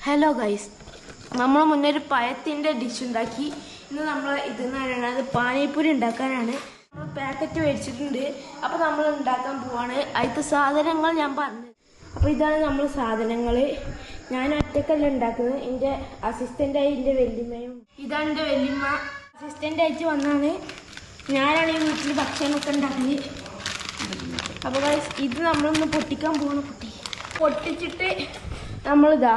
Hello guys, നമ്മൾ മുന്നേ ഒരു പഴത്തിൻ്റെ ഡിഷ് ഉണ്ടാക്കി. ഇന്ന് നമ്മൾ ഇതെന്ന് പറയുന്നത് പാനിപ്പൂരി ഉണ്ടാക്കാനാണ്. നമ്മൾ പാക്കറ്റ് മേടിച്ചിട്ടുണ്ട്. അപ്പോൾ നമ്മൾ ഉണ്ടാക്കാൻ പോവാണ്. അതിലത്തെ സാധനങ്ങൾ ഞാൻ പറഞ്ഞു. അപ്പോൾ ഇതാണ് നമ്മൾ സാധനങ്ങൾ. ഞാൻ ഒറ്റക്കല്ല ഉണ്ടാക്കുന്നത്, എൻ്റെ അസിസ്റ്റൻ്റായി എൻ്റെ വല്യമ്മയും. ഇതാണ് എൻ്റെ വല്യമ്മ, അസിസ്റ്റൻ്റായിട്ട് വന്നാണ്. ഞാനാണ് ഈ വീട്ടിൽ ഭക്ഷണമൊക്കെ ഉണ്ടാക്കുന്നത്. അപ്പോൾ ഗൈസ്, ഇത് നമ്മളൊന്ന് പൊട്ടിക്കാൻ പോകണം. പൊട്ടിച്ചിട്ട് നമ്മളിതാ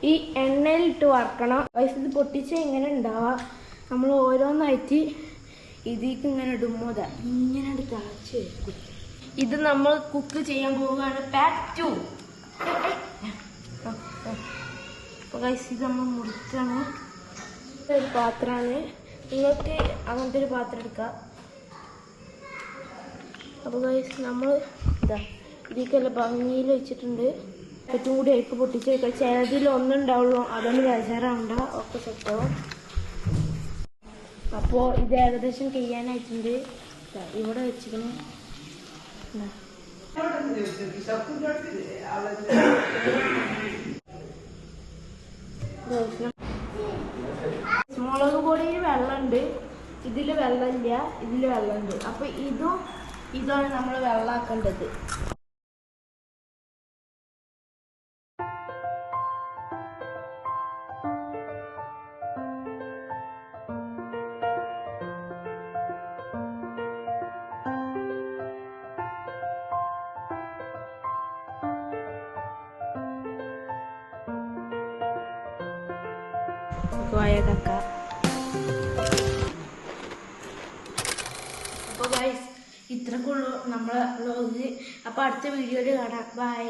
ഈ എണ്ണയിലിട്ട് വറക്കണം. വയസ്സ് ഇത് പൊട്ടിച്ച് ഇങ്ങനെ ഉണ്ടാവുക. നമ്മൾ ഓരോന്നായിട്ട് ഇതിലേക്ക് ഇങ്ങനെ ഇടുമ്പോൾ ഇങ്ങനെ തിളച്ച് വരും. ഇത് നമ്മൾ കുക്ക് ചെയ്യാൻ പോവുകയാണ്. പാക്ക് 2. അപ്പോൾ ഗൈസ്, ഇത് നമ്മൾ മുറിച്ചാണ്. ഒരു പാത്രമാണ്. നിങ്ങൾക്ക് അങ്ങനത്തെ ഒരു പാത്രം എടുക്കാം. അപ്പോൾ ഗൈസ്, നമ്മൾ ഇതിലേക്കെല്ലാം ഭംഗിയിൽ വെച്ചിട്ടുണ്ട്. ഏറ്റവും കൂടി അയക്ക് പൊട്ടിച്ച് വയ്ക്കുക. ചിലതിൽ ഒന്നുണ്ടാവുള്ളൂ, അതൊന്ന് ബേജാറാവണ്ട, ഒക്കെ സെറ്റാവും. അപ്പോൾ ഇത് ഏകദേശം കഴിയാനായിട്ടുണ്ട്. ഇവിടെ വെച്ചിരിക്കണം. മുളക് പൊടിയിൽ വെള്ളമുണ്ട്, ഇതിൽ വെള്ളമില്ല, ഇതിൽ വെള്ളമുണ്ട്. അപ്പോൾ ഇതാണ് നമ്മൾ വെള്ളമാക്കേണ്ടത്. അപ്പോൾ ഗൈസ്, ഇത്രക്കുള്ളൂ നമ്മളെ വ്ലോഗ്. അപ്പോൾ അടുത്ത വീഡിയോയിൽ കാണാം. ബൈ.